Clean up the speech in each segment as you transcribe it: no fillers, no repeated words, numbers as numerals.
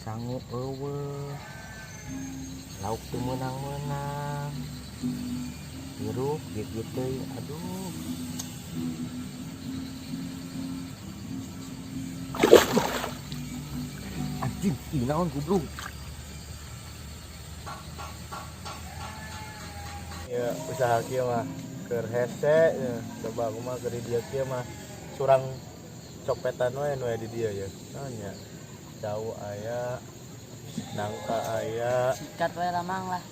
Sanggup lauk tuh menang-menang biru gitu aduh anjing naon goblok ya usaha kieu mah keur hese ya. Coba aku mah keur di dieu kieu mah surang copetan we nu di dieu ya nanya jauh aya nangka aya sikat we lamang lah.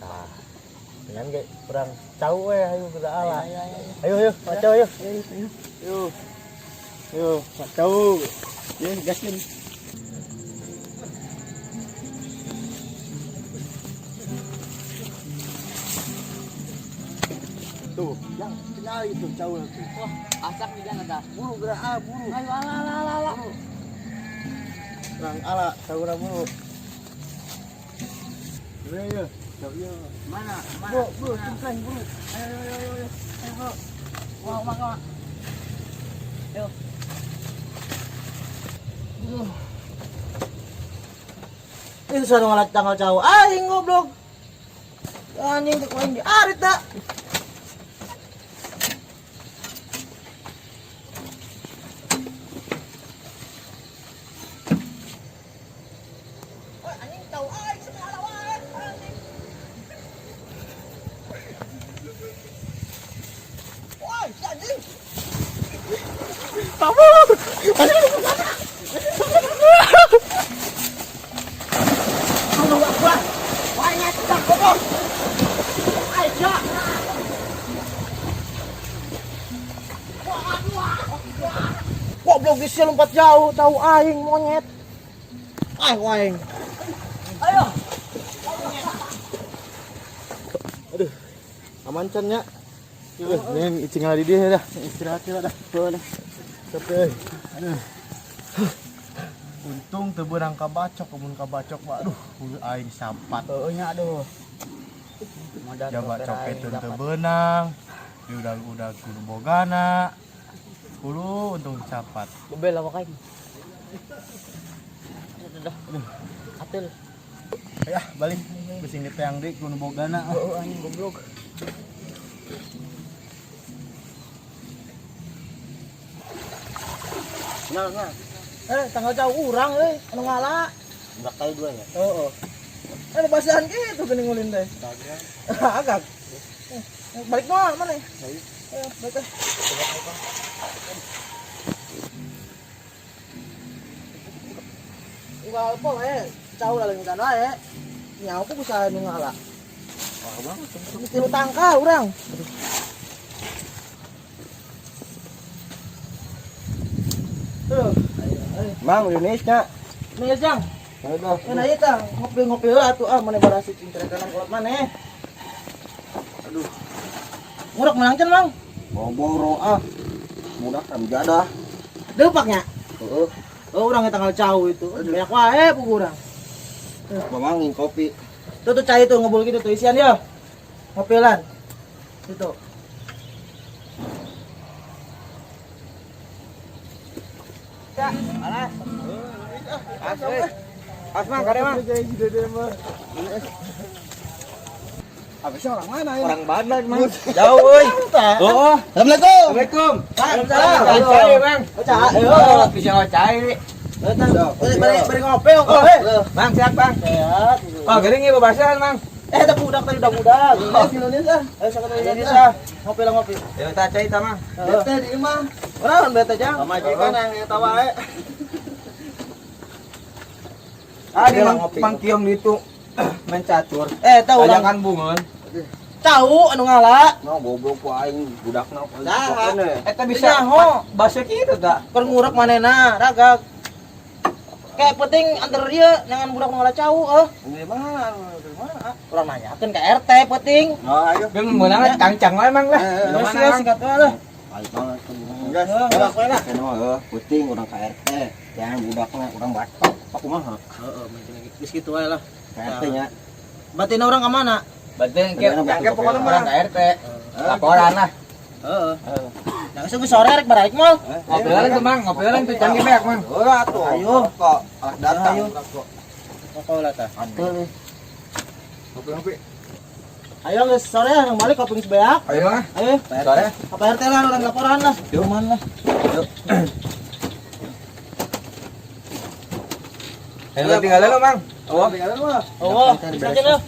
tah dengan ge perang cau we ayo kita ala ayo macau ayo yo macau Ya gasin. tuh yang tinggal itu cau itu Wah, asak di sana dah. buru gerak buru Ayo ala. perang ala cau buru ya cau ya Mana? bro tingkai bro ayo bro Wah, maka. Ayo. itu sana ngalat tanggal cau aing goblok anjing tuh main di arit dah anjing cau aing segala wae anjing woi anjing goblok bisa lompat jauh tahu aing monyet aing ayo aduh aman can nya ini tinggal di dia dah istirahat dah boleh tapi aduh untung teu beurang kabacok mun kabacok mah aduh aing sampat Oh, nya aduh. jabat coketeun teu beunang udah kudu bogana kudu untung capat Bebel apa kain? Aduh. Atul. ya balik besing di teang di kudu bogana Oh, anjing goblok. nah tanggal jauh urang anu ngala enggak kali dua ya heeh anu basahan kitu geuning ulin teh agak balik doang mana ayo balik teh Ugal pol jauh lah leuwih kana nyawa ku bisa anu ngala tilu tangkal urang Mang Indonesia nih jang aduh mana ieu ngopi-ngopi lah tuh mana barasi cingkrekanan kolot maneh aduh nguruk menang can mang boro mudah kan jadah deupaknya heeh oh urang tanggal jauh itu banyak wae pugu urang mamangin kopi tuh cai tuh ngebul gitu tuh isian ya ngopilan itu ya alas Asma, kare mang. Habis orang mana ya? orang Bandung mang jauh euy Oh, assalamualaikum Waalaikumsalam. mang Cak, bisa ngocai beri ngopi kok. mang siap bang Sehat. oh gering ieu babasan mang Tapi budak tadi udah budak. Di Indonesia. Sekarang Indonesia. Ngopi lah ngopi. ya tak cai ta mang Bete di imah. Orang bete jang. Pamajikan yang tawa wae. ada mang kiom ditu main catur. Tahu Aja orang kan bungun. tahu anu ngala. Nah, goblok ku aing budakna paling Nah, pokoknya. Eta bisa Nyaho. bahasa kitu tak? Keur ngurek manehna ragak. Kayak penting antar dia jangan budak ngala cau Ini mana? Urang nanyakeun ka RT penting. Oh, ayo. Bing meunang cang-cang we mang lah. Geus Mana, ya Mang? singkat we lah. Ayo banget. Gas, galak we lah. Kenapa puting orang KRT, jangan budakna orang batok. Pak kumaha? Heeh, penting lagi. Geus kitu we lah. KRT nya. Batina urang ka mana? Berarti Yang pokoknya orang RT. Laporan lah. Heeh. Nah, geus sore rek baraik moal. Ngopi lang tuh mang, ngopi lang tuh canggih beak mang. Ora tuh. Ayo. Kok datang Ayo. kok. Kok lah tah. Aduh. Ngopi. Ayo geus sore yang balik kopi geus beak. Ayo mah. Ayo. Sore. Apa RT lah urang laporan lah. Cuman lah. Ayo tinggal lu mang. Oh, tinggal lu. Oh, bisa aja lah.